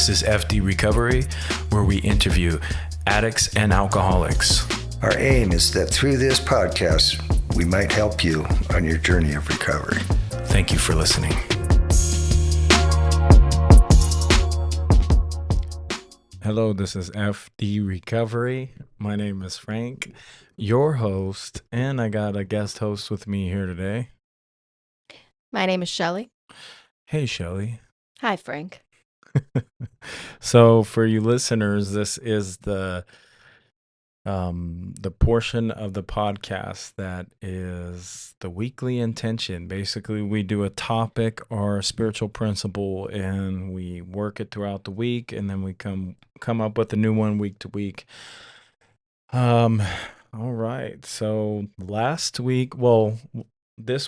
This is F.D. Recovery, where we interview addicts and alcoholics. Our aim is that through this podcast, we might help you on your journey of recovery. Thank you for listening. Hello, this is F.D. Recovery. My name is Frank, your host, and I got a guest host with me here today. My name is Shelly. Hey, Shelly. Hi, Frank. So for you listeners, this is the portion of the podcast that is the weekly intention. Basically, we do a topic or a spiritual principle and we work it throughout the week, and then we come up with a new one week to week. All right. So this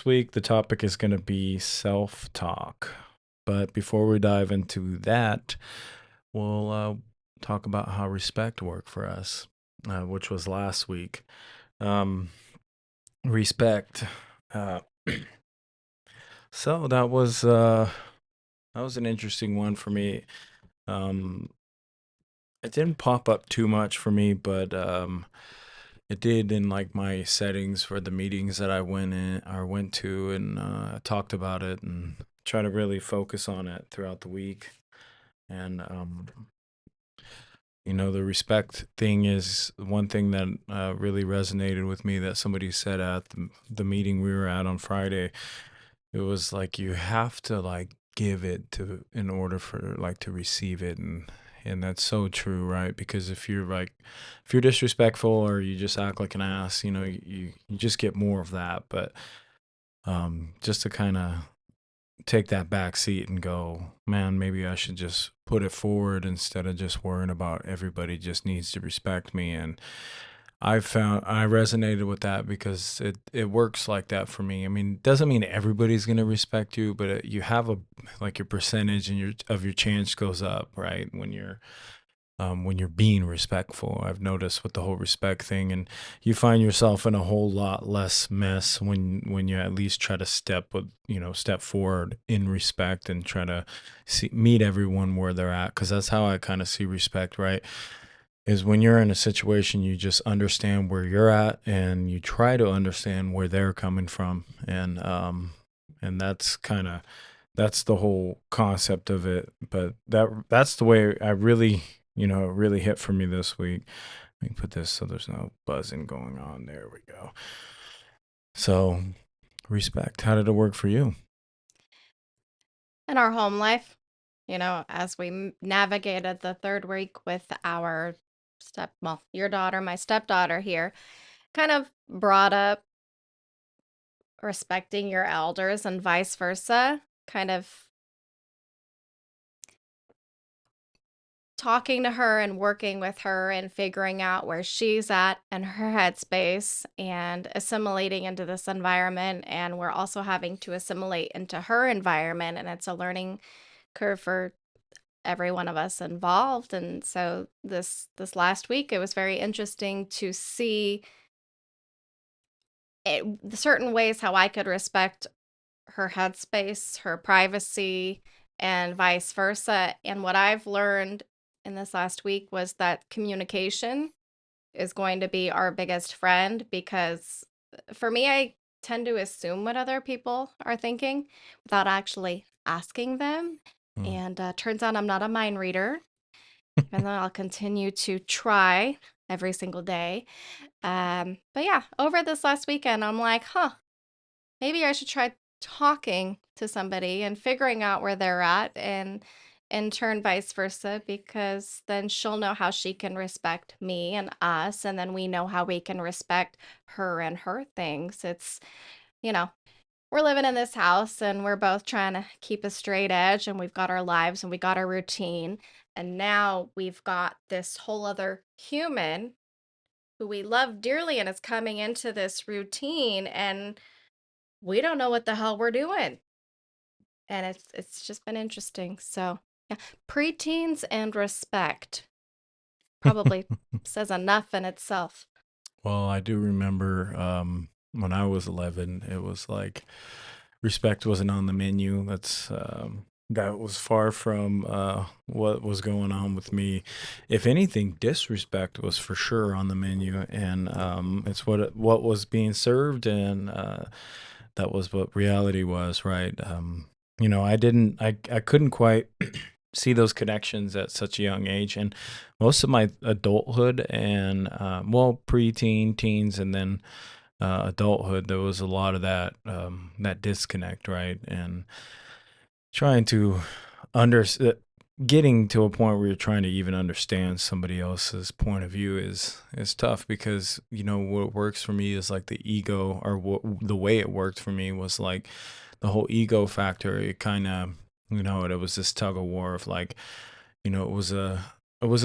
week the topic is going to be self-talk. But before we dive into that, we'll talk about how respect worked for us, which was last week. Respect. So that was an interesting one for me. It didn't pop up too much for me, but it did in like my settings for the meetings that I went to, and I talked about it and try to really focus on it throughout the week. And the respect thing is one thing that really resonated with me that somebody said at the meeting we were at on Friday. It was like you have to like give it in order for like to receive it, and that's so true, right? Because if you're disrespectful or you just act like an ass, you just get more of that. But just to kind of take that back seat and go, man, maybe I should just put it forward instead of just worrying about everybody just needs to respect me. And I resonated with that because it works like that for me. I mean, it doesn't mean everybody's going to respect you, but you have your percentage and your chance goes up, right? When you're being respectful. I've noticed with the whole respect thing, and you find yourself in a whole lot less mess when you at least try to step forward in respect and try to meet everyone where they're at. Because that's how I kind of see respect, right? Is when you're in a situation, you just understand where you're at and you try to understand where they're coming from. And that's that's the whole concept of it. But that's the way I really, it really hit for me this week. Let me put this so there's no buzzing going on. There we go. So respect. How did it work for you? In our home life, as we navigated the third week with our your daughter, my stepdaughter here, kind of brought up respecting your elders and vice versa, kind of talking to her and working with her and figuring out where she's at and her headspace and assimilating into this environment. And we're also having to assimilate into her environment. And it's a learning curve for every one of us involved. And so this last week, it was very interesting to see the certain ways how I could respect her headspace, her privacy, and vice versa. And what I've learned in this last week was that communication is going to be our biggest friend, because for me, I tend to assume what other people are thinking without actually asking them. And turns out I'm not a mind reader, even though I'll continue to try every single day. But yeah, over this last weekend, I'm like, maybe I should try talking to somebody and figuring out where they're at, and in turn vice versa, because then she'll know how she can respect me and us, and then we know how we can respect her and her things. It's, we're living in this house and we're both trying to keep a straight edge, and we've got our lives and we got our routine, and now we've got this whole other human who we love dearly and is coming into this routine, and we don't know what the hell we're doing. And it's just been interesting. So yeah, preteens and respect probably says enough in itself. Well, I do remember when I was 11, it was like respect wasn't on the menu. That's That was far from what was going on with me. If anything, disrespect was for sure on the menu, and it's what was being served, and that was what reality was, right? I couldn't quite see those connections at such a young age, and most of my adulthood and preteen, teens, and then adulthood, there was a lot of that disconnect, right? And trying to under getting to a point where you're trying to even understand somebody else's point of view is tough, because what works for me is like the ego, or the way it worked for me was like the whole ego factor. It kind of, it was this tug of war of like, it was a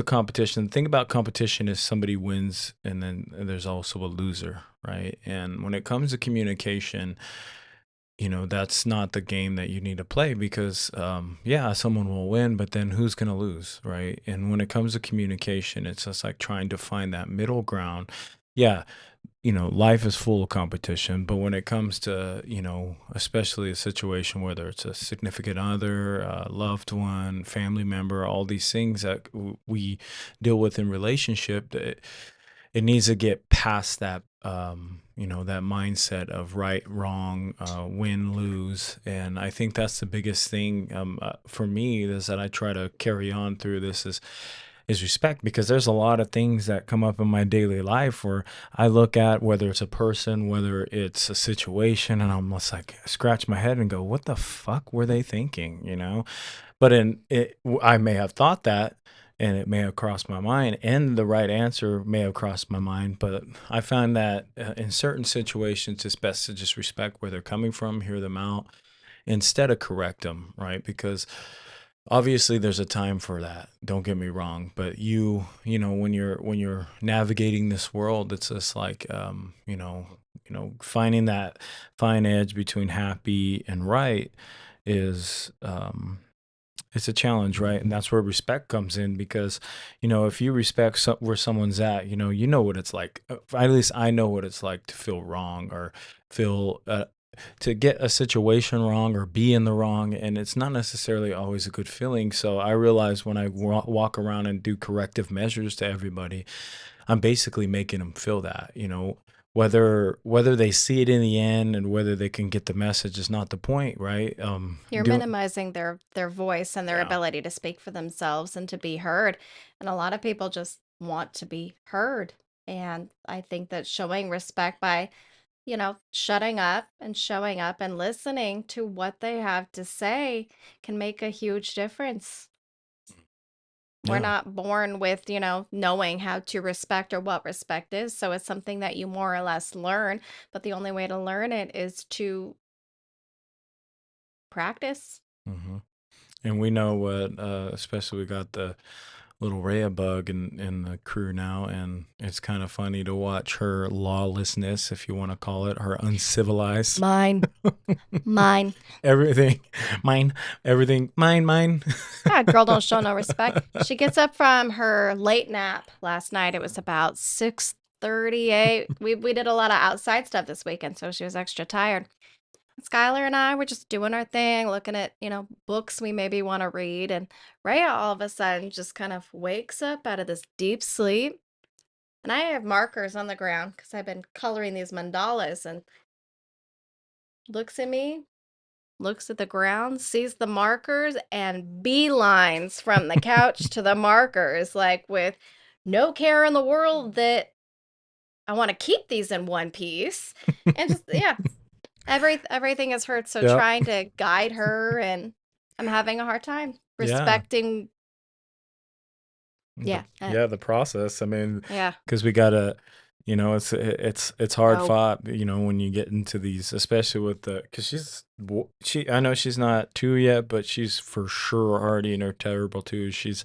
competition. The thing about competition is somebody wins and then there's also a loser, right? And when it comes to communication, that's not the game that you need to play, because yeah, someone will win, but then who's going to lose, right? And when it comes to communication, it's just like trying to find that middle ground. Yeah, life is full of competition, but when it comes to, especially a situation, whether it's a significant other, a loved one, family member, all these things that we deal with in relationship, it needs to get past that, that mindset of right, wrong, win, lose. And I think that's the biggest thing, for me, is that I try to carry on through this is respect, because there's a lot of things that come up in my daily life where I look at, whether it's a person, whether it's a situation, and I'm just like, scratch my head and go, what the fuck were they thinking? But I may have thought that, and it may have crossed my mind, and the right answer may have crossed my mind. But I found that in certain situations, it's best to just respect where they're coming from, hear them out, instead of correct them, right? Because obviously there's a time for that. Don't get me wrong, but when you're navigating this world, it's just like, finding that fine edge between happy and right is, it's a challenge, right? And that's where respect comes in, because if you respect where someone's at, you know what it's like. At least I know what it's like to feel wrong, or feel to get a situation wrong, or be in the wrong, and it's not necessarily always a good feeling. So I realize when I walk around and do corrective measures to everybody, I'm basically making them feel that, whether they see it in the end and whether they can get the message is not the point, right? You're Do minimizing their voice and their Yeah. ability to speak for themselves and to be heard. And a lot of people just want to be heard. And I think that showing respect by, shutting up and showing up and listening to what they have to say can make a huge difference. We're Yeah. not born with, knowing how to respect or what respect is. So it's something that you more or less learn. But the only way to learn it is to practice. hmm And we know what, especially we got the little Rhea bug in the crew now, and it's kind of funny to watch her lawlessness, if you want to call it, her uncivilized. Mine, mine. Everything, mine, everything, mine. Yeah, girl don't show no respect. She gets up from her late nap last night. It was about 6:38. We did a lot of outside stuff this weekend, so she was extra tired. Skylar and I were just doing our thing, looking at, books we maybe want to read. And Rhea all of a sudden just kind of wakes up out of this deep sleep. And I have markers on the ground because I've been coloring these mandalas, and looks at me, looks at the ground, sees the markers, and beelines from the couch to the markers, like with no care in the world that I want to keep these in one piece. And just, yeah, everything is hurt. So Yep. trying to guide her, and I'm having a hard time Yeah. respecting. The Yeah, yeah, the process. I mean, yeah. because we gotta, it's hard Oh, fought, when you get into these, especially with because I know she's not two yet, but she's for sure already in her terrible two. She's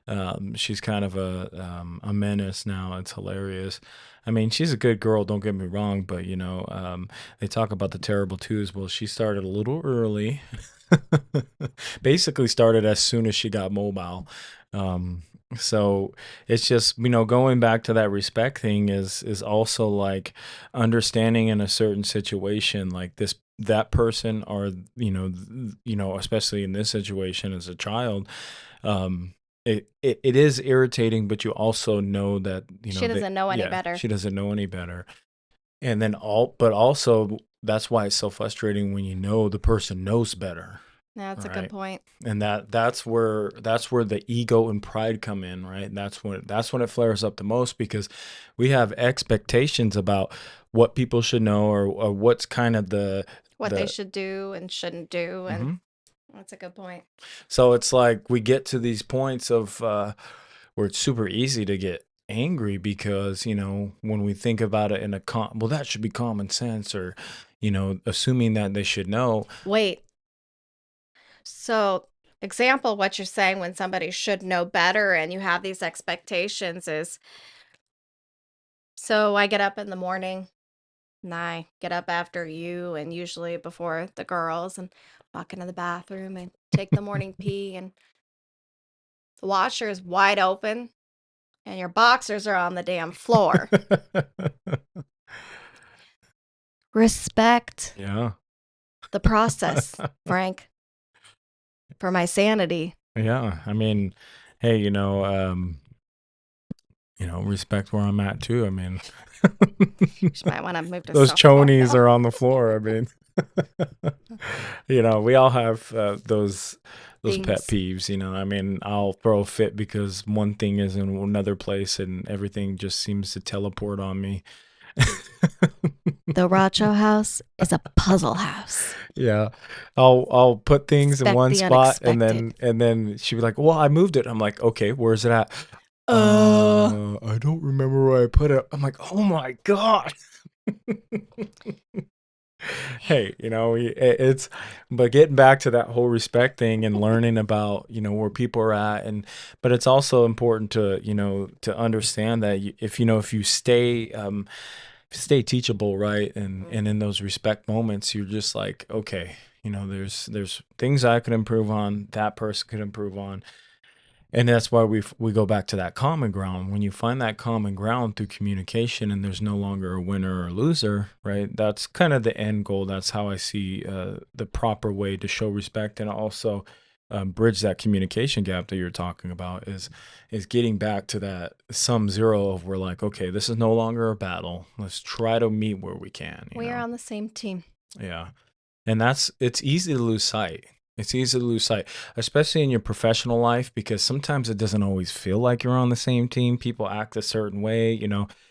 kind of a menace now. It's hilarious. I mean, she's a good girl, don't get me wrong, but they talk about the terrible twos. Well, she started a little early. Basically started as soon as she got mobile. Um, so it's just, going back to that respect thing is also like understanding in a certain situation, like this that person, or especially in this situation as a child, um, it is irritating, but you also know that She that, doesn't know any yeah, better. she doesn't know any better. And then but also that's why it's so frustrating when you know the person knows better, That's a good right? point. And that's where the ego and pride come in, right? And that's when it flares up the most, because we have expectations about what people should know, or what's kind of What they the should do and shouldn't do, and mhm. that's a good point. So it's like we get to these points of where it's super easy to get angry, because when we think about it in well, that should be common sense, or assuming that they should know. Wait, so example, what you're saying when somebody should know better and you have these expectations is, so I get up in the morning and I get up after you and usually before the girls and walk into the bathroom and take the morning pee, and the washer is wide open and your boxers are on the damn floor. Respect Yeah. the process, Frank, for my sanity. Yeah. I mean, hey, respect where I'm at too. I mean, You might want to move to those chonies softball are on the floor. I mean, we all have those pet things. peeves. I mean, I'll throw a fit because one thing is in another place and everything just seems to teleport on me. The Racho house is a puzzle house. Yeah, I'll put things in Expect one the spot, and unexpected. then she'd be like, "Well, I moved it." I'm like, "Okay, where's it at?" Uh, I don't remember where I put it. I'm like, "Oh my god." Hey, it's, but getting back to that whole respect thing and learning about, where people are at, but it's also important to, to understand that if you stay teachable, right? And in those respect moments, you're just like, okay, there's things I could improve on, that person could improve on. And that's why we go back to that common ground. When you find that common ground through communication, and there's no longer a winner or loser, right? That's kind of the end goal. That's how I see the proper way to show respect, and also bridge that communication gap that you're talking about. Is getting back to that sum zero of, we're like, okay, this is no longer a battle. Let's try to meet where we can. we are on the same team. Yeah. And it's easy to lose sight. It's easy to lose sight, especially in your professional life, because sometimes it doesn't always feel like you're on the same team. People act a certain way.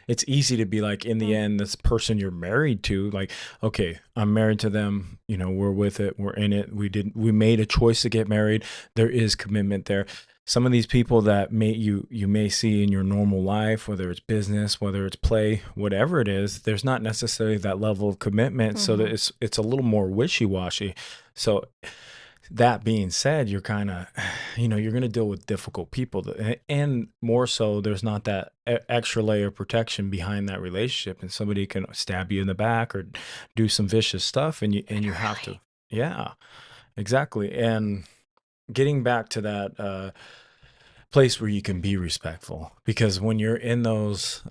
It's easy to be like, in the Mm. end, this person you're married to, like, okay, I'm married to them. We're with it. We're in it. We made a choice to get married. There is commitment there. Some of these people that you may see in your normal life, whether it's business, whether it's play, whatever it is, there's not necessarily that level of commitment, so that Hmm. it's a little more wishy-washy. So that being said, you're kind of, you're going to deal with difficult people, and more so, there's not that extra layer of protection behind that relationship, and somebody can stab you in the back or do some vicious stuff, and you have to, Literally. yeah, exactly. And getting back to that place where you can be respectful, because when you're in those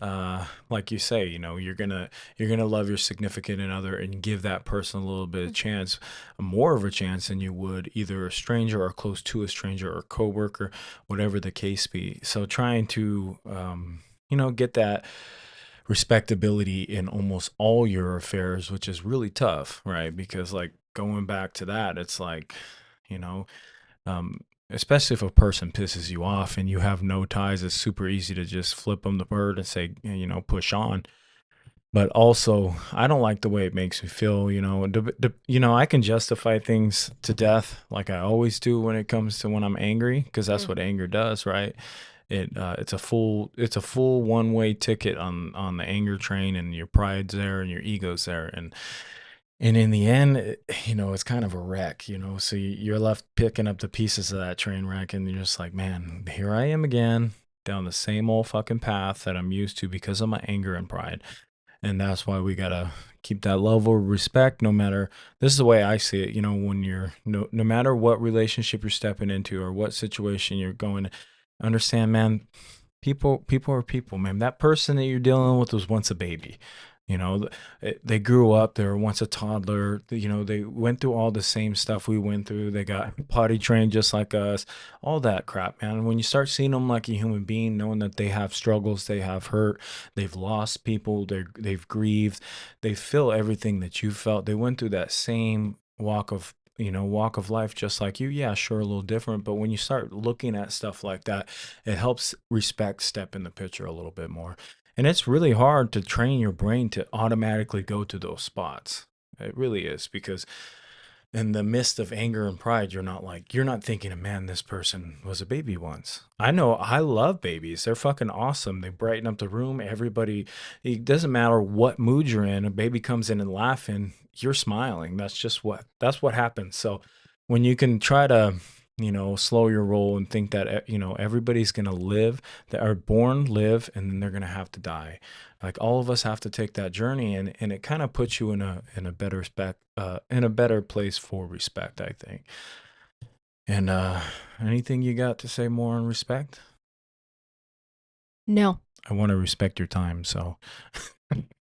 like you say, you're gonna love your significant other and give that person a little bit of Mhm. chance, more of a chance than you would either a stranger, or close to a stranger, or coworker, whatever the case be. So trying to get that respectability in almost all your affairs, which is really tough, right? Because, like, going back to that, it's like, you know um, especially if a person pisses you off and you have no ties, it's super easy to just flip them the bird and say, push on. But also, I don't like the way it makes me feel. I can justify things to death, like I always do when it comes to when I'm angry, because that's what Mhm. anger does, right? It's a full one way ticket on the anger train, and your pride's there and your ego's there, and in the end, it's kind of a wreck, so you're left picking up the pieces of that train wreck, and you're just like, man, here I am again, down the same old fucking path that I'm used to because of my anger and pride. And that's why we gotta keep that level of respect, no matter, this is the way I see it, when you're, no matter what relationship you're stepping into or what situation you're going to, understand, man, people are people, man. That person that you're dealing with was once a baby. They grew up, they were once a toddler, they went through all the same stuff we went through. They got potty trained just like us, all that crap, man. And when you start seeing them like a human being, knowing that they have struggles, they have hurt, they've lost people, they've grieved, they feel everything that you felt. They went through that same walk of life just like you. Yeah, sure, a little different, but when you start looking at stuff like that, it helps respect step in the picture a little bit more. And it's really hard to train your brain to automatically go to those spots. It really is, because in the midst of anger and pride, you're not thinking, man, this person was a baby once. I know, I love babies. They're fucking awesome. They brighten up the room. Everybody, it doesn't matter what mood you're in. A baby comes in and laughing, you're smiling. That's what happens. So when you can try to, slow your roll and think that, everybody's going to live, that are born, live, and then they're going to have to die. Like, all of us have to take that journey, and it kind of puts you in a better in a better place for respect, I think. And anything you got to say more on respect? No, I want to respect your time, so.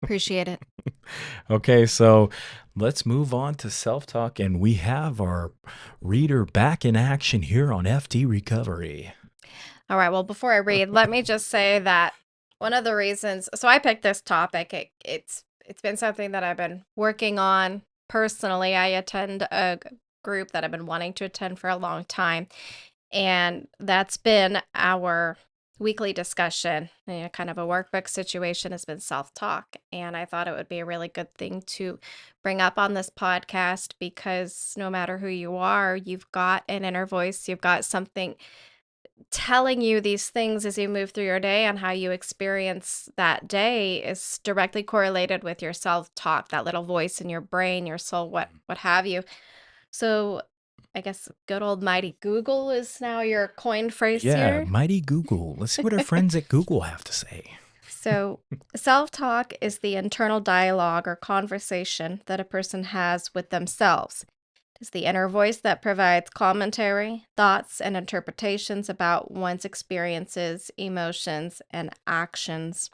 appreciate it. Okay, so let's move on to self-talk, and we have our reader back in action here on FD Recovery. All right. Well, before I read, let me just say that one of the reasons, so I picked this topic. It's been something that I've been working on personally. I attend a group that I've been wanting to attend for a long time, and that's been our weekly discussion. Kind of a workbook situation has been self-talk, and I thought it would be a really good thing to bring up on this podcast because no matter who you are, you've got an inner voice, you've got something telling you these things as you move through your day, and how you experience that day is directly correlated with your self-talk, that little voice in your brain, your soul, what have you. So I guess good old mighty Google is now your coined phrase Yeah, here. mighty Google. Let's see what our friends at Google have to say. So self-talk is the internal dialogue or conversation that a person has with themselves. It's the inner voice that provides commentary, thoughts, and interpretations about one's experiences, emotions, and actions.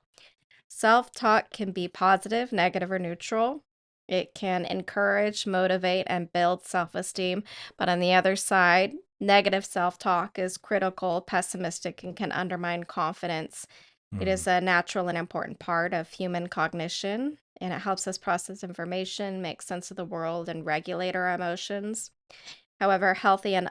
Self talk can be positive, negative, or neutral. It can encourage, motivate, and build self esteem. But on the other side, negative self talk is critical, pessimistic, and can undermine confidence. It Mm, is a natural and important part of human cognition, and it helps us process information, make sense of the world, and regulate our emotions. However, healthy and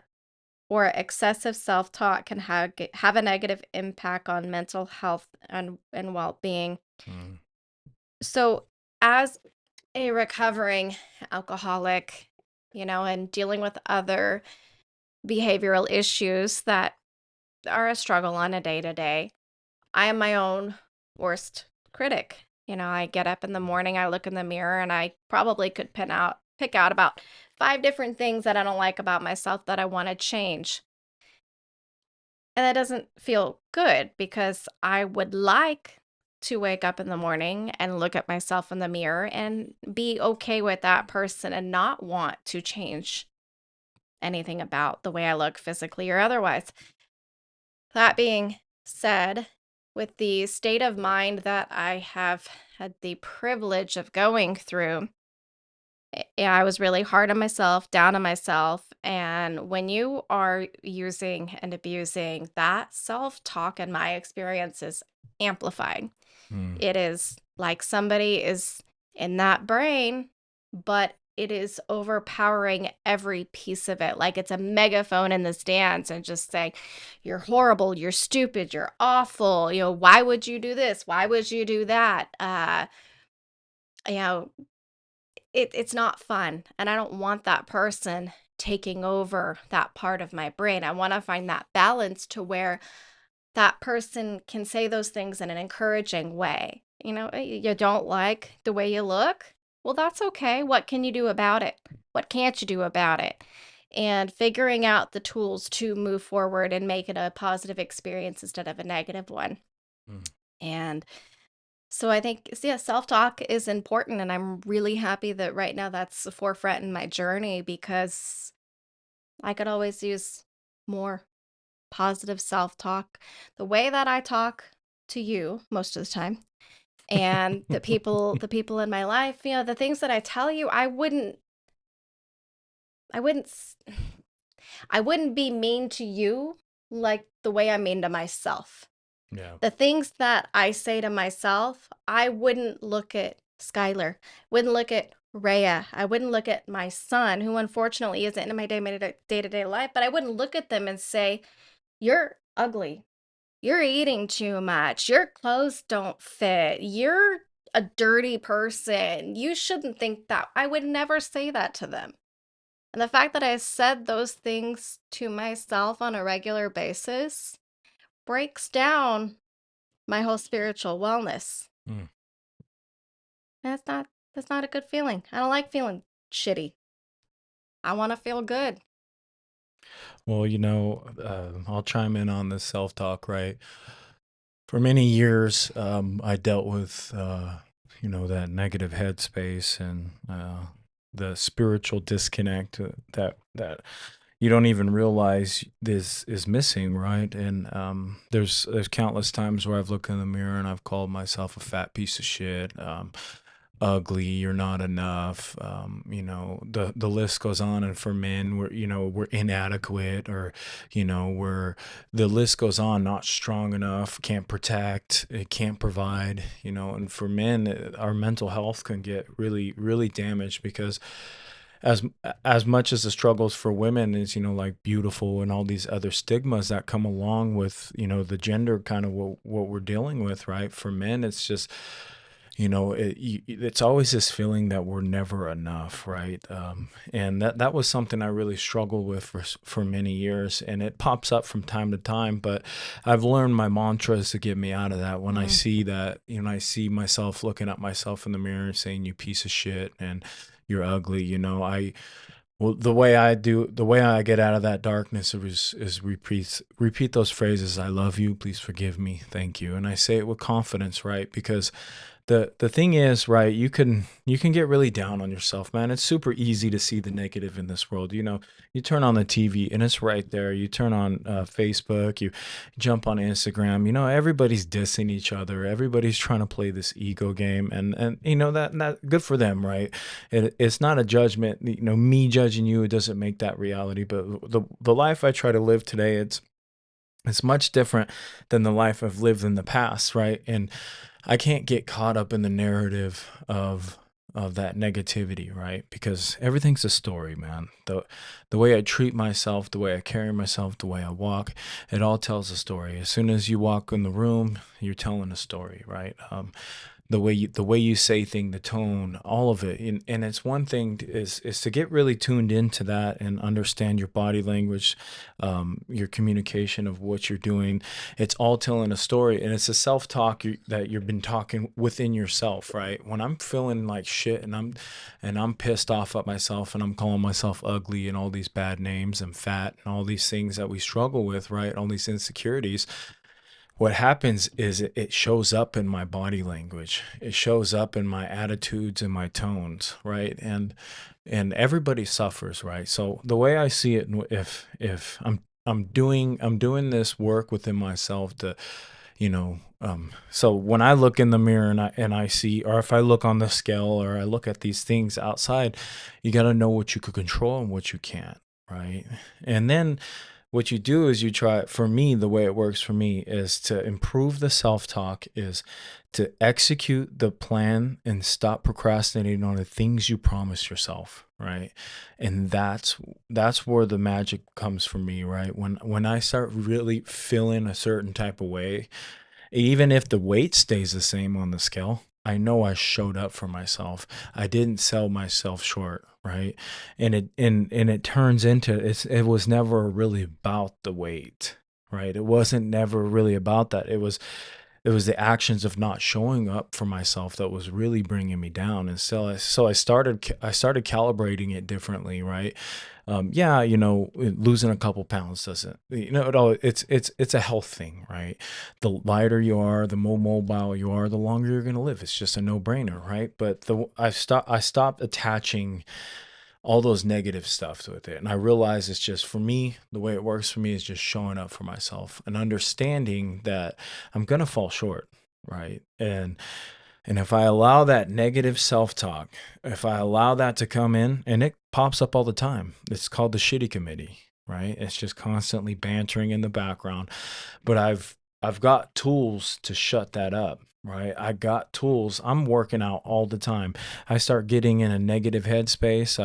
or excessive self-talk can have a negative impact on mental health and well-being. mm, So, as a recovering alcoholic, and dealing with other behavioral issues that are a struggle on a day to day, I am my own worst critic. I get up in the morning, I look in the mirror, and I probably could pick out about 5 different things that I don't like about myself that I want to change. And that doesn't feel good because I would like to wake up in the morning and look at myself in the mirror and be okay with that person and not want to change anything about the way I look physically or otherwise. That being said, with the state of mind that I have had the privilege of going through, yeah, I was really hard on myself, down on myself. And when you are using and abusing, that self talk, in my experience, is amplified. mm, It is like somebody is in that brain, but it is overpowering every piece of it. Like it's a megaphone in the stands and just saying, you're horrible, you're stupid, you're awful. Why would you do this? Why would you do that? You know, it's not fun. And I don't want that person taking over that part of my brain. I want to find that balance to where that person can say those things in an encouraging way. You don't like the way you look? Well, that's okay. What can you do about it? What can't you do about it? And figuring out the tools to move forward and make it a positive experience instead of a negative one. mm. And so I think, yeah, self-talk is important, and I'm really happy that right now that's the forefront in my journey because I could always use more positive self-talk. The way that I talk to you most of the time And the people in my life, the things that I tell you, I wouldn't s- I wouldn't be mean to you like the way I'm mean to myself. Yeah. The things that I say to myself, I wouldn't look at Skylar, wouldn't look at Rhea, I wouldn't look at my son, who unfortunately isn't in my day-to-day life, but I wouldn't look at them and say, "You're ugly. You're eating too much. Your clothes don't fit. You're a dirty person. You shouldn't think that." I would never say that to them. And the fact that I said those things to myself on a regular basis breaks down my whole spiritual wellness. Mm. That's not a good feeling. I don't like feeling shitty. I want to feel good. Well, I'll chime in on this self-talk, right? For many years, I dealt with, that negative headspace and the spiritual disconnect that you don't even realize this is missing, right? And there's countless times where I've looked in the mirror and I've called myself a fat piece of shit, ugly, you're not enough. The list goes on. And for men, we're inadequate, or we're the list goes on, not strong enough, can't protect, it can't provide. And for men, our mental health can get really, really damaged because as as much as the struggles for women is like beautiful and all these other stigmas that come along with the gender kind of what we're dealing with, right? For men, it's just it's always this feeling that we're never enough, right? And that was something I really struggled with for many years, and it pops up from time to time. But I've learned my mantras to get me out of that. When I Mm. see that, I see myself looking at myself in the mirror and saying, "You piece of shit," and "You're ugly." The way I get out of that darkness is repeat those phrases. "I love you. Please forgive me. Thank you." And I say it with confidence, right? Because the thing is, right, you can get really down on yourself, man. It's super easy to see the negative in this world. You turn on the TV and it's right there. You turn on Facebook, you jump on Instagram. Everybody's dissing each other. Everybody's trying to play this ego game, and that good for them, right? It's not a judgment. Me judging you, it doesn't make that reality. But the life I try to live today, it's much different than the life I've lived in the past, right? And I can't get caught up in the narrative of that negativity, right? Because everything's a story, man. The way I treat myself, the way I carry myself, the way I walk, it all tells a story. As soon as you walk in the room, you're telling a story, right? The way you say thing, the tone, all of it. And it's one thing is to get really tuned into that and understand your body language, your communication of what you're doing. It's all telling a story, and it's a self-talk that you've been talking within yourself, right? When I'm feeling like shit and I'm pissed off at myself and I'm calling myself ugly and all these bad names and fat and all these things that we struggle with, right? All these insecurities, what happens is it shows up in my body language. It shows up in my attitudes and my tones, right? And everybody suffers, right? So the way I see it, if I'm doing this work within myself to, so when I look in the mirror and I see, or if I look on the scale or I look at these things outside, you got to know what you could control and what you can't, right? And then what you do is you try, for me, the way it works for me is to improve the self-talk, is to execute the plan and stop procrastinating on the things you promise yourself, right? And that's where the magic comes for me, right? When I start really feeling a certain type of way, even if the weight stays the same on the scale, I know I showed up for myself. I didn't sell myself short, right? And it turns into, it was never really about the weight, right? It wasn't never really about that. It was the actions of not showing up for myself that was really bringing me down. And so I started calibrating it differently, right? Yeah, losing a couple pounds doesn't, it's a health thing, right? The lighter you are, the more mobile you are, the longer you're going to live. It's just a no-brainer, right? But I stopped attaching all those negative stuff with it. And I realize it's just, for me, the way it works for me is just showing up for myself and understanding that I'm going to fall short, right? And if I allow that negative self-talk, if I allow that to come in, and it pops up all the time, it's called the shitty committee, right? It's just constantly bantering in the background. But I've got tools to shut that up, right? I got tools. I'm working out all the time. I start getting in a negative headspace.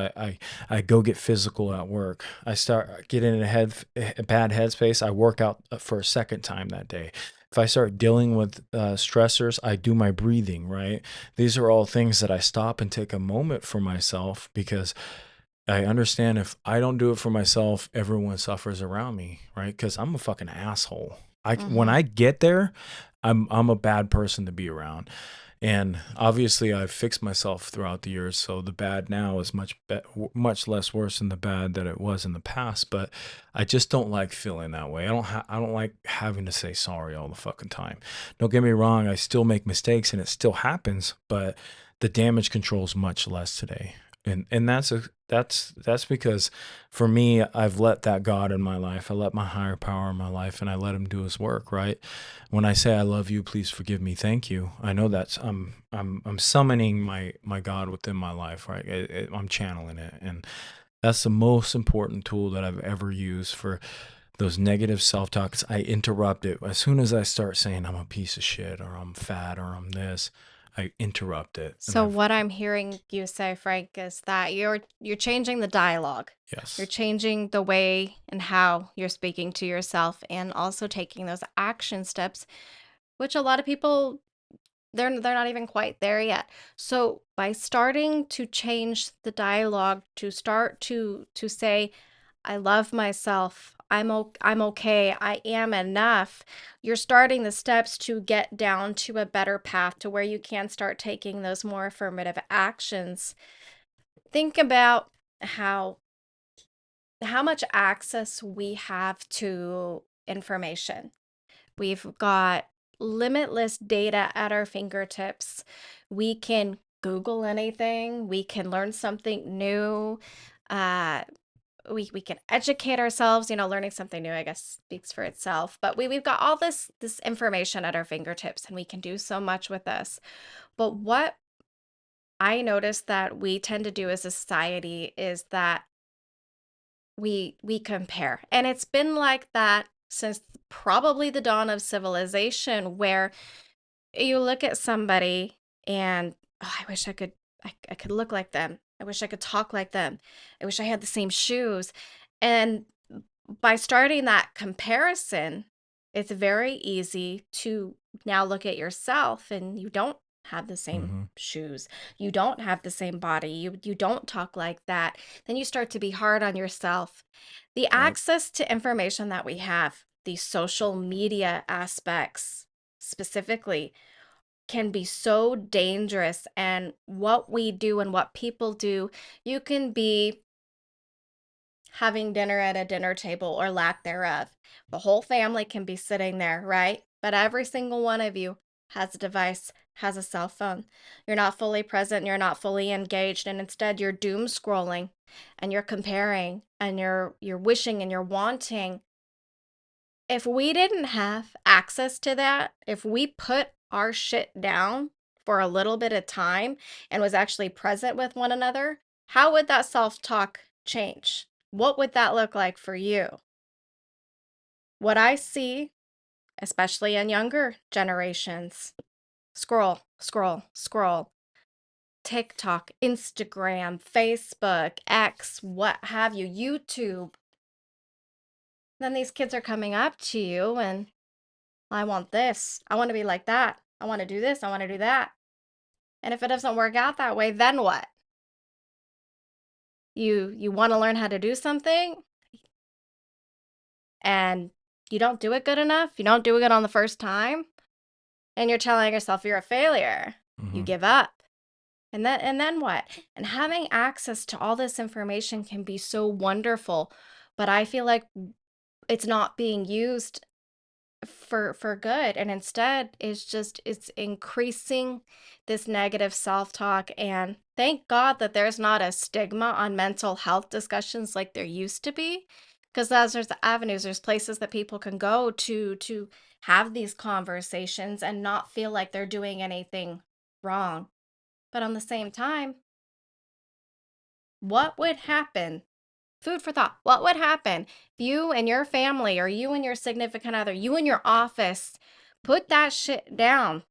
I go get physical at work. I start getting in a bad headspace. I work out for a second time that day. If I start dealing with stressors, I do my breathing, right? These are all things that I stop and take a moment for myself, because I understand if I don't do it for myself, everyone suffers around me, right? Because I'm a fucking asshole. When Mm-hmm. I get there, I'm a bad person to be around. And obviously, I've fixed myself throughout the years, so the bad now is much less worse than the bad that it was in the past. But I just don't like feeling that way. I don't like having to say sorry all the fucking time. Don't get me wrong, I still make mistakes and it still happens, but the damage control is much less today. And that's because for me, I've let that God in my life. I let my higher power in my life, and I let him do his work, right? When I say I love you, please forgive me, thank you. I know that's I'm summoning my God within my life, right? I'm channeling it, and that's the most important tool that I've ever used for those negative self-talks. I interrupt it as soon as I start saying I'm a piece of shit, or I'm fat, or I'm this. I interrupt it, and So I've what I'm hearing you say, Frank, is that you're changing the dialogue. You're yes. changing the way and how you're speaking to yourself, and also taking those action steps, which a lot of people, they're not even quite there yet. So by starting to change the dialogue, to start to say, I love myself. I'm okay. I am enough. You're starting the steps to get down to a better path to where you can start taking those more affirmative actions. Think about how how much access we have to information. We've got limitless data at our fingertips. We can Google anything. We can learn something new. Uh, we can educate ourselves. Learning something new, I guess, speaks for itself. But we've got all this information at our fingertips, and we can do so much with this. But what I notice that we tend to do as a society is that we compare. And it's been like that since probably the dawn of civilization, where you look at somebody and, oh, I wish I could look like them. I wish I could talk like them. I wish I had the same shoes. And by starting that comparison, it's very easy to now look at yourself, and you don't have the same Mm-hmm. shoes. You don't have the same body. You don't talk like that. Then you start to be hard on yourself. The Right. access to information that we have, these social media aspects specifically, can be so dangerous. And what we do and what people do, you can be having dinner at a dinner table or lack thereof. The whole family can be sitting there, right? But every single one of you has a device, has a cell phone. You're not fully present, you're not fully engaged, and instead you're doom scrolling, and you're comparing, and you're wishing, and you're wanting. If we didn't have access to that, if we put our shit down for a little bit of time and was actually present with one another, how would that self-talk change? What would that look like for you? What I see, especially in younger generations, scroll, scroll, scroll. TikTok, Instagram, Facebook, X, what have you, YouTube. Then these kids are coming up to you and, I want this. I want to be like that. I want to do this. I want to do that. And if it doesn't work out that way, then what? You want to learn how to do something and you don't do it good enough. You don't do it good on the first time, and you're telling yourself you're a failure. You Mm-hmm. give up. And then what? And having access to all this information can be so wonderful, but I feel like it's not being used for good, and instead it's increasing this negative self-talk. And thank God that there's not a stigma on mental health discussions like there used to be, because there's avenues, there's places that people can go to have these conversations and not feel like they're doing anything wrong. But on the same time, what would happen? Food for thought. What would happen if you and your family, or you and your significant other, you and your office, put that shit down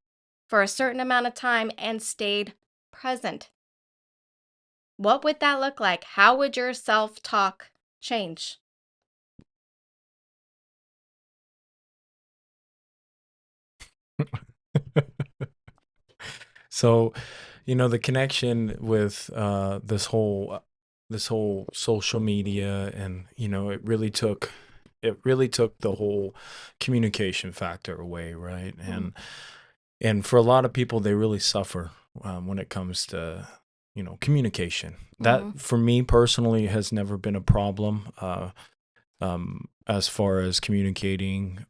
for a certain amount of time and stayed present? What would that look like? How would your self-talk change? So, the connection with this whole social media, and it really took the whole communication factor away, right? Mm, And for a lot of people, they really suffer when it comes to communication. mhm, That, for me personally, has never been a problem. As far as communicating,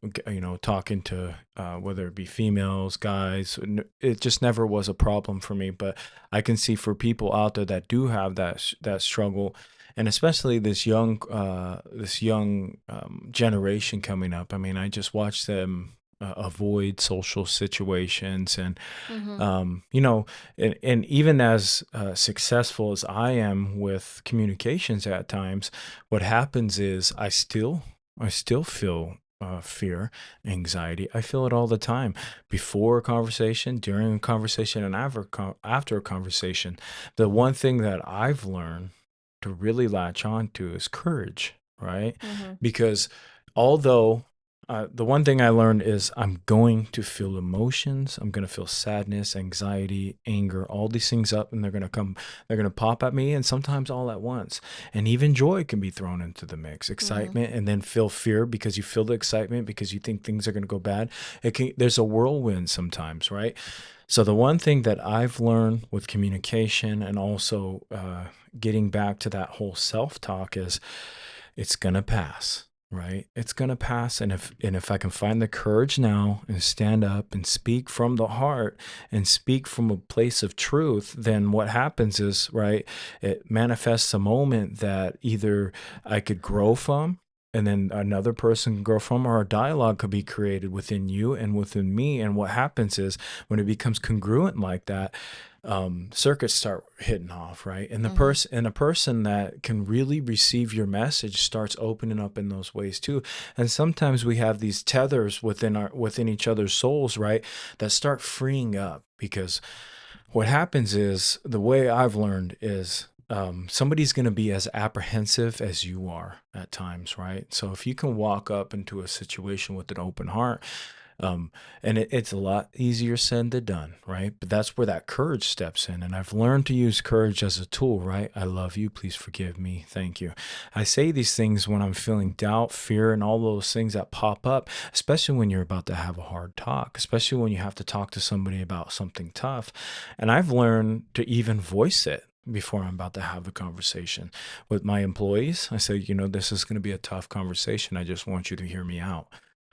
talking to whether it be females, guys, it just never was a problem for me. But I can see for people out there that do have that struggle, and especially this young generation coming up. I mean, I just watch them avoid social situations, and mhm, um, you know, and even as successful as I am with communications at times, what happens is I still feel fear, anxiety. I feel it all the time, before a conversation, during a conversation, and after a conversation. The one thing that I've learned to really latch on to is courage, right? mhm, Because although the one thing I learned is I'm going to feel emotions. I'm going to feel sadness, anxiety, anger, all these things up, and they're going to pop at me, and sometimes all at once. And even joy can be thrown into the mix, mhm, excitement, and then feel fear because you feel the excitement because you think things are going to go bad. There's a whirlwind sometimes, right? So the one thing that I've learned with communication, and also getting back to that whole self-talk, is it's gonna pass, right? It's gonna pass. And if I can find the courage now and stand up and speak from the heart and speak from a place of truth, then what happens is, right, it manifests a moment that either I could grow from, and then another person can grow from, or a dialogue could be created within you and within me. And what happens is, when it becomes congruent like that, circuits start hitting off, right? And mhm, a person that can really receive your message starts opening up in those ways too. And sometimes we have these tethers within each other's souls, right, that start freeing up. Because what happens is, the way I've learned is, somebody's going to be as apprehensive as you are at times, right? So if you can walk up into a situation with an open heart, um, and it's a lot easier said than done, right? But that's where that courage steps in. And I've learned to use courage as a tool, right? I love you. Please forgive me. Thank you. I say these things when I'm feeling doubt, fear, and all those things that pop up, especially when you're about to have a hard talk, especially when you have to talk to somebody about something tough. And I've learned to even voice it before I'm about to have the conversation with my employees. I say, this is going to be a tough conversation. I just want you to hear me out,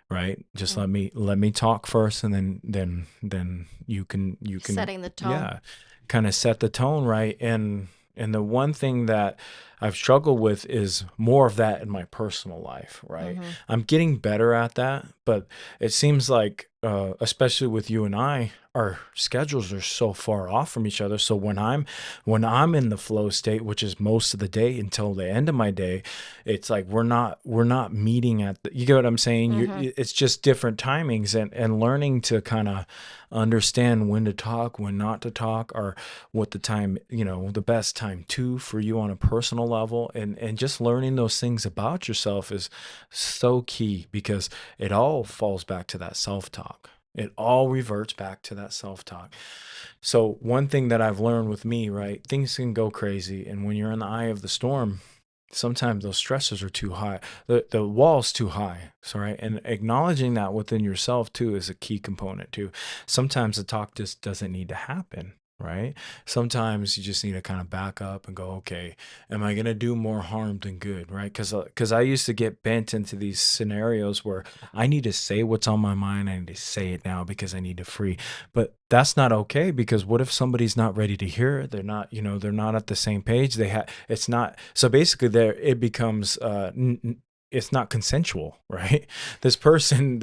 right? Just mm. let me talk first, and then you can Setting the tone. yeah, kind of set the tone, right? And the one thing that I've struggled with is more of that in my personal life, right? Mhm, I'm getting better at that, but it seems like, especially with you and I, our schedules are so far off from each other. So when I'm in the flow state, which is most of the day until the end of my day, it's like we're not meeting at you get what I'm saying? mhm, It's just different timings, and learning to kind of understand when to talk, when not to talk, or what the best time to for you on a personal level, and just learning those things about yourself is so key, because it all falls back to that self-talk. It all reverts back to that self-talk. So one thing that I've learned with me, right, things can go crazy, and when you're in the eye of the storm, sometimes those stresses are too high. The wall's too high. So, right. And acknowledging that within yourself too is a key component too. Sometimes the talk just doesn't need to happen. Right. Sometimes you just need to kind of back up and go, okay, am I going to do more harm than good? Right. Because I used to get bent into these scenarios where I need to say what's on my mind. I need to say it now because I need to free. But that's not okay, because what if somebody's not ready to hear it? They're not at the same page. It's not, so basically there it becomes it's not consensual, right? This person,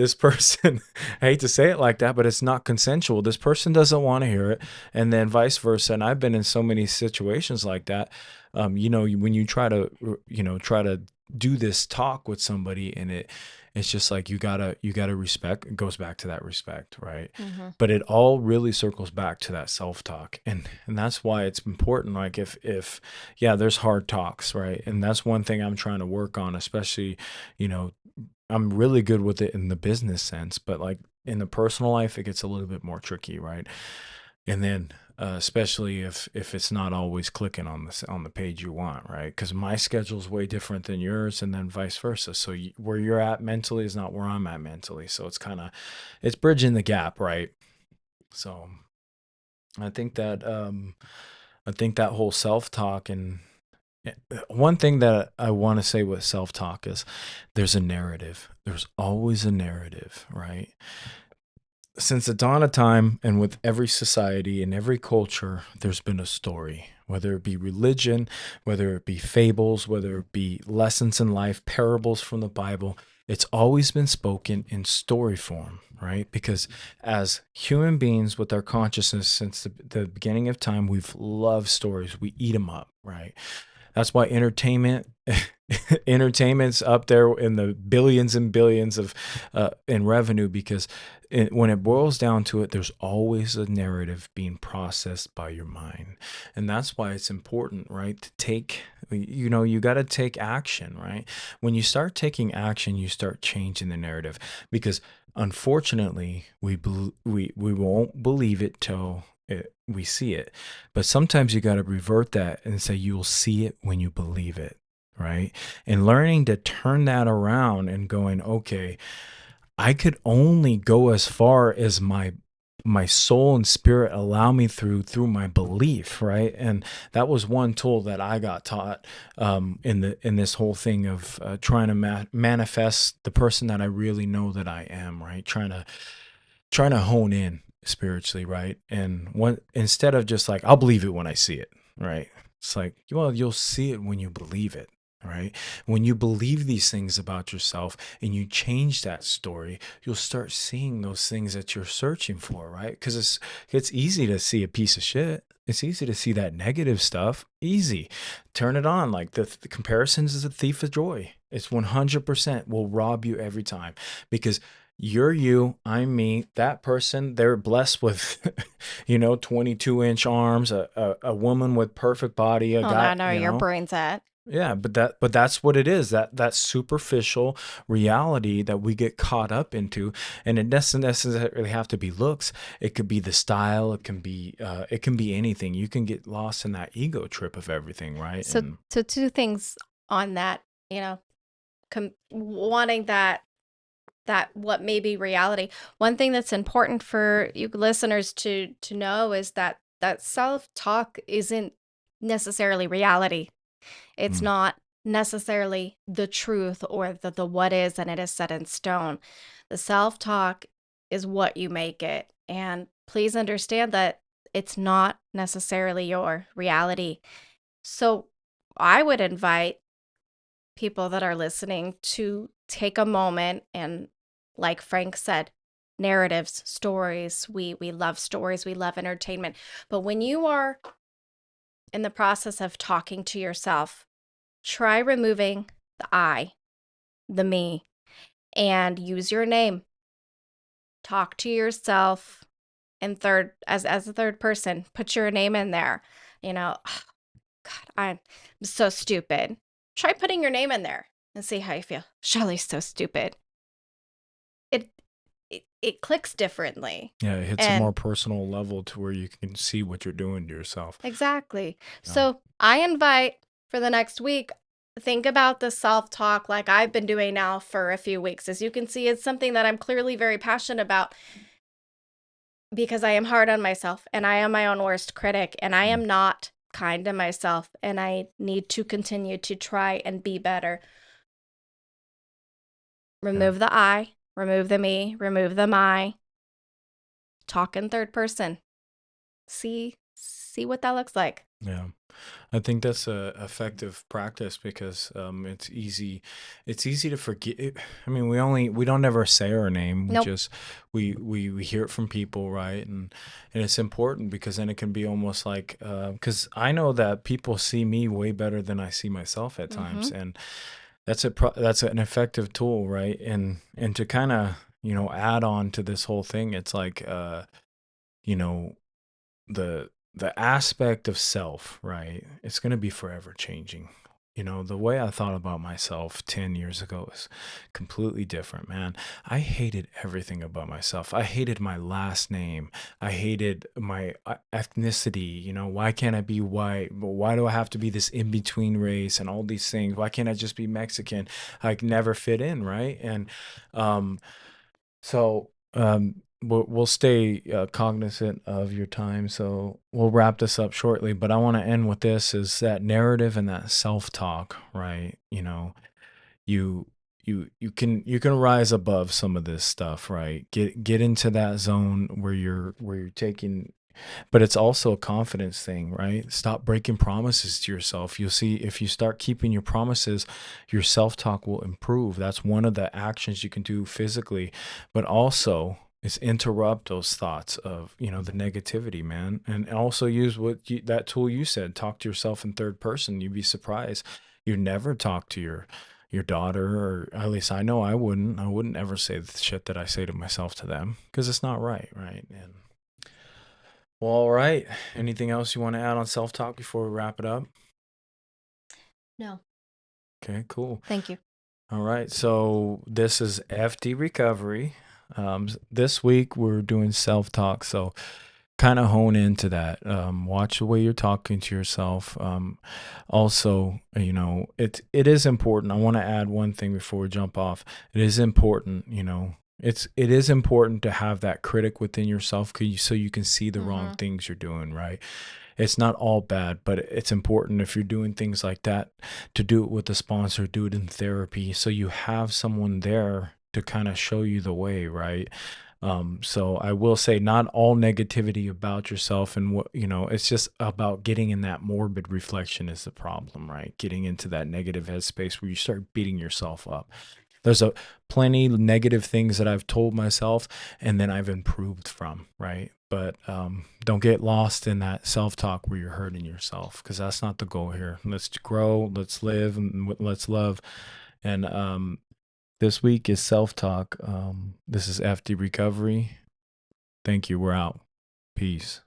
I hate to say it like that, but it's not consensual. This person doesn't want to hear it, and then vice versa. And I've been in so many situations like that. When you try to, try to do this talk with somebody, and it's just like you gotta respect. It goes back to that respect, right? Mm-hmm. But it all really circles back to that self-talk, and that's why it's important. Like if yeah, there's hard talks, right? And that's one thing I'm trying to work on, especially, you know, I'm really good with it in the business sense, but like in the personal life, it gets a little bit more tricky, right? And then especially if it's not always clicking on the page you want, right? Because my schedule's way different than yours, and then vice versa. So where you're at mentally is not where I'm at mentally. So it's bridging the gap, right? So I think that whole self talk, and one thing that I want to say with self talk is there's a narrative. There's always a narrative, right? Since the dawn of time, and with every society and every culture, there's been a story, whether it be religion, whether it be fables, whether it be lessons in life, parables from the Bible. It's always been spoken in story form, right? Because as human beings with our consciousness since the beginning of time, we've loved stories. We eat them up, right? That's why entertainment's up there in the billions and billions of in revenue, because when it boils down to it, there's always a narrative being processed by your mind. And that's why it's important, right? To take, you got to take action, right? When you start taking action, you start changing the narrative, because unfortunately, we won't believe it till we see it. But sometimes you got to revert that and say you'll see it when you believe it, right? And learning to turn that around and going, okay, I could only go as far as my soul and spirit allow me through my belief, right? And that was one tool that I got taught in this whole thing of trying to manifest the person that I really know that I am, right? Trying to hone in spiritually, right? And instead of just like, I'll believe it when I see it, right? It's like, well, you'll see it when you believe it, right? When you believe these things about yourself and you change that story, you'll start seeing those things that you're searching for, right? Because it's easy to see a piece of shit. It's easy to see that negative stuff. Easy. Turn it on. Like the comparisons is a thief of joy. It's 100% will rob you every time, because you're you, I'm me. That person, they're blessed with, 22-inch arms, a woman with perfect body, a Oh, no, guy, no, your brain's at. yeah, but that's what it is. That superficial reality that we get caught up into, and it doesn't necessarily have to be looks. It could be the style. It can be anything. You can get lost in that ego trip of everything, right? So, And so two things on that, wanting that what may be reality. One thing that's important for you listeners to know is that self-talk isn't necessarily reality. It's mm, not necessarily the truth or the what is, and it is set in stone. The self-talk is what you make it. And please understand that it's not necessarily your reality. So I would invite people that are listening to take a moment and, like Frank said, narratives, stories. We love stories, we love entertainment. But when you are in the process of talking to yourself, try removing the I, the me, and use your name. Talk to yourself in third as a third person. Put your name in there. "Oh, God, I'm so stupid." Try putting your name in there and see how you feel. Shelly's so stupid. It it clicks differently. yeah, it hits a more And personal level to where you can see what you're doing to yourself. exactly. Yeah. So I invite for the next week, think about the self-talk like I've been doing now for a few weeks. As you can see, it's something that I'm clearly very passionate about because I am hard on myself and I am my own worst critic and I Mm, am not kind to myself and I need to continue to try and be better. yeah. Remove the I, remove the me, remove the my. Talk in third person. See what that looks like. Yeah. I think that's a effective practice because it's easy to forget. I mean, we don't ever say our name. We Nope. just we hear it from people, right? And it's important because then it can be almost like because I know that people see me way better than I see myself at times, Mhm. and that's an effective tool, right? And to kind of add on to this whole thing, it's like you know the aspect of self, right? It's going to be forever changing. The way I thought about myself 10 years ago is completely different, man. I hated everything about myself. I hated my last name. I hated my ethnicity. Why can't I be white? Why do I have to be this in between race and all these things? Why can't I just be Mexican? I never fit in, right? And um, we'll stay cognizant of your time. So we'll wrap this up shortly. But I want to end with this: is that narrative and that self-talk, right? You you can rise above some of this stuff, right? Get into that zone where you're taking, but it's also a confidence thing, right? Stop breaking promises to yourself. You'll see if you start keeping your promises, your self talk will improve. That's one of the actions you can do physically, but also is interrupt those thoughts of the negativity, man, and also use that tool you said. Talk to yourself in third person. You'd be surprised. You never talk to your daughter, or at least I know I wouldn't ever say the shit that I say to myself to them because it's not right, right? And well, all right. Anything else you want to add on self talk before we wrap it up? No. Okay, cool. Thank you. All right. So this is FD Recovery. This week we're doing self talk. So kind of hone into that. Watch the way you're talking to yourself. Also, it is important. I want to add one thing before we jump off. It is important. It is important to have that critic within yourself, so you can see the wrong Mhm. things you're doing, right? It's not all bad, but it's important if you're doing things like that to do it with a sponsor, do it in therapy, so you have someone there to kind of show you the way, right? So I will say not all negativity about yourself and it's just about getting in that morbid reflection is the problem, right? Getting into that negative headspace where you start beating yourself up. There's a plenty negative things that I've told myself and then I've improved from, right? But don't get lost in that self-talk where you're hurting yourself, because that's not the goal here. Let's grow, let's live, and let's love. And this week is self-talk. This is FD Recovery. Thank you. We're out. Peace.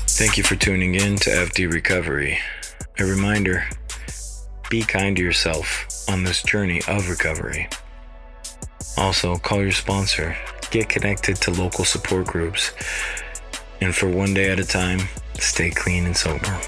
Thank you for tuning in to FD Recovery. A reminder, be kind to yourself on this journey of recovery. Also, call your sponsor, get connected to local support groups, and for one day at a time, stay clean and sober.